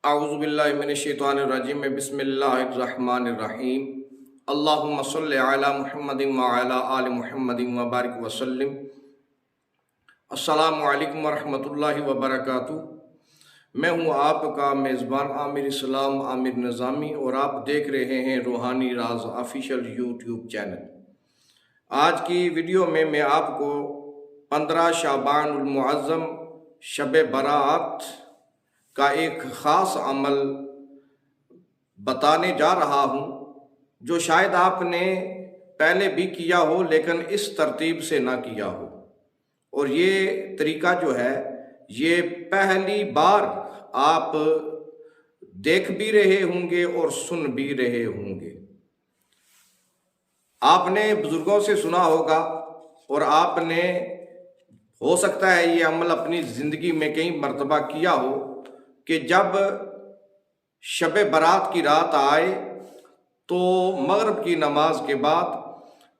اعوذ باللہ من الشیطان الرجیم بسم اللہ الرحمن الرحیم اللہم صلی علی محمد وعلی آل محمد وبارک وسلم۔ السلام علیکم ورحمۃ اللہ وبرکاتہ۔ میں ہوں آپ کا میزبان عامر اسلام عامر نظامی اور آپ دیکھ رہے ہیں روحانی راز آفیشیل یوٹیوب چینل۔ آج کی ویڈیو میں آپ کو 15 شعبان المعظم شب برات کا ایک خاص عمل بتانے جا رہا ہوں جو شاید آپ نے پہلے بھی کیا ہو لیکن اس ترتیب سے نہ کیا ہو، اور یہ طریقہ جو ہے یہ پہلی بار آپ دیکھ بھی رہے ہوں گے اور سن بھی رہے ہوں گے۔ آپ نے بزرگوں سے سنا ہوگا اور آپ نے ہو سکتا ہے یہ عمل اپنی زندگی میں کئی مرتبہ کیا ہو کہ جب شب برات کی رات آئے تو مغرب کی نماز کے بعد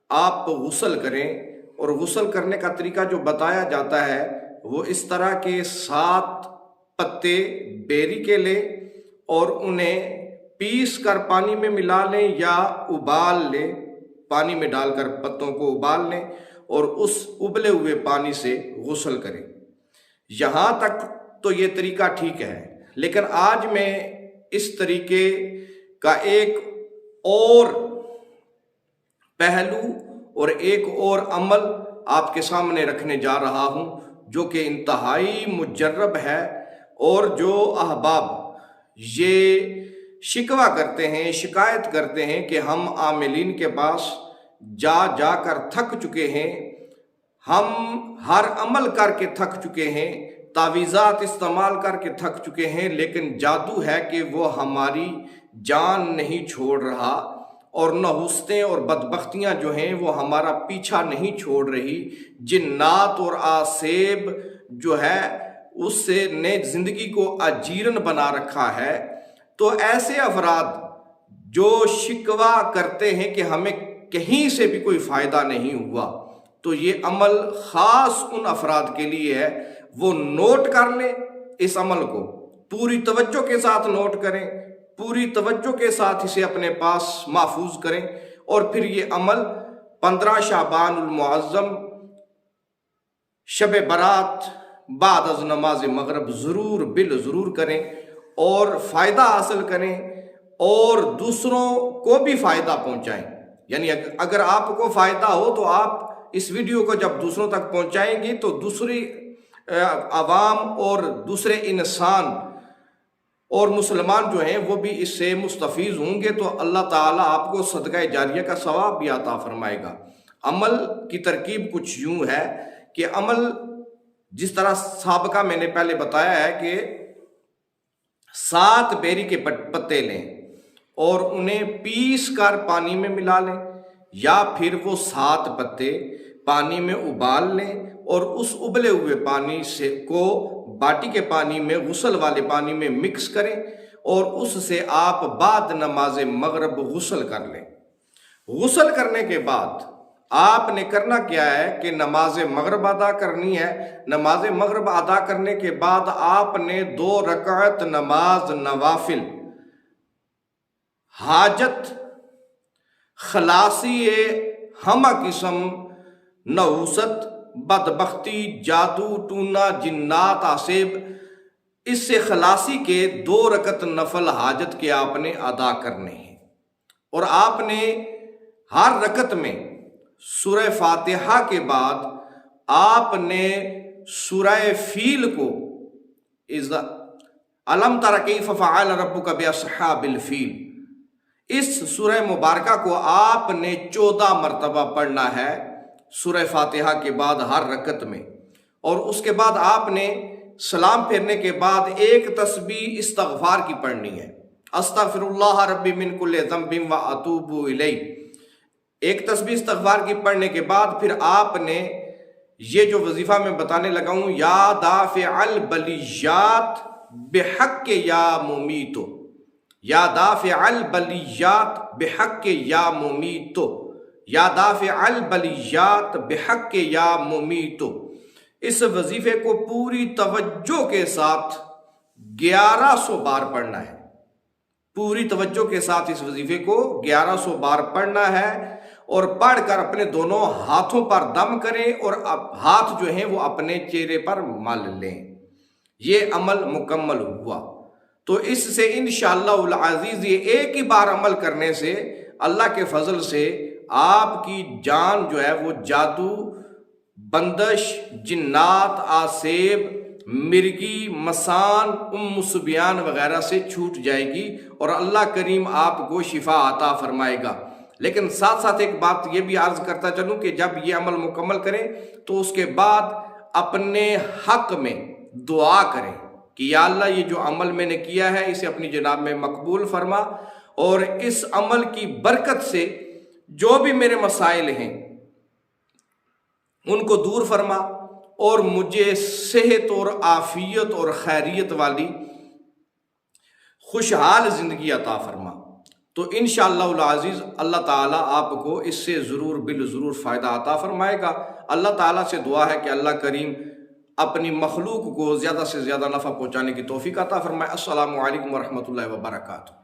آپ غسل کریں، اور غسل کرنے کا طریقہ جو بتایا جاتا ہے وہ اس طرح کے 7 پتے بیری کے لیں اور انہیں پیس کر پانی میں ملا لیں یا ابال لیں، پانی میں ڈال کر پتوں کو ابال لیں اور اس ابلے ہوئے پانی سے غسل کریں۔ یہاں تک تو یہ طریقہ ٹھیک ہے، لیکن آج میں اس طریقے کا ایک اور پہلو اور ایک اور عمل آپ کے سامنے رکھنے جا رہا ہوں جو کہ انتہائی مجرب ہے، اور جو احباب یہ شکوہ کرتے ہیں، شکایت کرتے ہیں کہ ہم عاملین کے پاس جا جا کر تھک چکے ہیں، ہم ہر عمل کر کے تھک چکے ہیں، تعویذات استعمال کر کے تھک چکے ہیں، لیکن جادو ہے کہ وہ ہماری جان نہیں چھوڑ رہا، اور نحوستیں اور بدبختیاں جو ہیں وہ ہمارا پیچھا نہیں چھوڑ رہی، جنات اور آسیب جو ہے اس سے نے زندگی کو اجیرن بنا رکھا ہے۔ تو ایسے افراد جو شکوہ کرتے ہیں کہ ہمیں کہیں سے بھی کوئی فائدہ نہیں ہوا، تو یہ عمل خاص ان افراد کے لیے ہے۔ وہ نوٹ کر لیں، اس عمل کو پوری توجہ کے ساتھ نوٹ کریں، پوری توجہ کے ساتھ اسے اپنے پاس محفوظ کریں، اور پھر یہ عمل 15 شعبان المعظم شب برات بعد از نماز مغرب ضرور کریں اور فائدہ حاصل کریں اور دوسروں کو بھی فائدہ پہنچائیں۔ یعنی اگر آپ کو فائدہ ہو تو آپ اس ویڈیو کو جب دوسروں تک پہنچائیں گے تو دوسری عوام اور دوسرے انسان اور مسلمان جو ہیں وہ بھی اس سے مستفیض ہوں گے، تو اللہ تعالیٰ آپ کو صدقہ جاریہ کا ثواب بھی عطا فرمائے گا۔ عمل کی ترکیب کچھ یوں ہے کہ عمل جس طرح سابقہ میں نے پہلے بتایا ہے کہ 7 بیری کے پتے لیں اور انہیں پیس کر پانی میں ملا لیں، یا پھر وہ 7 پتے پانی میں ابال لیں اور اس ابلے ہوئے پانی سے کو باٹی کے پانی میں، غسل والے پانی میں مکس کریں، اور اس سے آپ بعد نماز مغرب غسل کر لیں۔ غسل کرنے کے بعد آپ نے کرنا کیا ہے کہ نماز مغرب ادا کرنی ہے۔ نماز مغرب ادا کرنے کے بعد آپ نے 2 رکعت نماز نوافل، حاجت، خلاصی ہمہ قسم، نحوست، بدبختی، جادو ٹونا، جنات، آسیب، اس سے خلاصی کے 2 رکعت نفل حاجت کے آپ نے ادا کرنے ہیں، اور آپ نے ہر رکعت میں سورہ فاتحہ کے بعد آپ نے سورہ فیل کو الم تر کیف فعل ربک باصحاب الفیل، اس سورہ مبارکہ کو آپ نے 14 مرتبہ پڑھنا ہے سورہ فاتحہ کے بعد ہر رکعت میں، اور اس کے بعد آپ نے سلام پھیرنے کے بعد ایک تسبیح استغفار کی پڑھنی ہے، استغفر اللہ ربی من کل ذنب واتوب الیہ۔ ایک تسبیح استغفار کی پڑھنے کے بعد پھر آپ نے یہ جو وظیفہ میں بتانے لگا ہوں، یا دافع البلیات بحق یا ممیتو، یا دافع البلیات بحق یا ممیتو، یا دافع البلیات بحق یا ممیتو۔ اس وظیفے کو پوری توجہ کے ساتھ 1100 بار پڑھنا ہے۔ پوری توجہ کے ساتھ اس وظیفے کو 1100 بار پڑھنا ہے، اور پڑھ کر اپنے دونوں ہاتھوں پر دم کریں اور ہاتھ جو ہیں وہ اپنے چہرے پر مل لیں۔ یہ عمل مکمل ہوا تو اس سے انشاءاللہ العزیز یہ ایک ہی بار عمل کرنے سے اللہ کے فضل سے آپ کی جان جو ہے وہ جادو، بندش، جنات، آسیب، مرگی، مسان، صبیان وغیرہ سے چھوٹ جائے گی، اور اللہ کریم آپ کو شفا عطا فرمائے گا۔ لیکن ساتھ ساتھ ایک بات یہ بھی عرض کرتا چلوں کہ جب یہ عمل مکمل کریں تو اس کے بعد اپنے حق میں دعا کریں کہ یا اللہ یہ جو عمل میں نے کیا ہے اسے اپنی جناب میں مقبول فرما، اور اس عمل کی برکت سے جو بھی میرے مسائل ہیں ان کو دور فرما، اور مجھے صحت اور عافیت اور خیریت والی خوشحال زندگی عطا فرما۔ تو انشاءاللہ العزیز اللہ تعالیٰ آپ کو اس سے ضرور بالضرور فائدہ عطا فرمائے گا۔ اللہ تعالیٰ سے دعا ہے کہ اللہ کریم اپنی مخلوق کو زیادہ سے زیادہ نفع پہنچانے کی توفیق عطا فرمائے۔ السلام علیکم ورحمۃ اللہ وبرکاتہ۔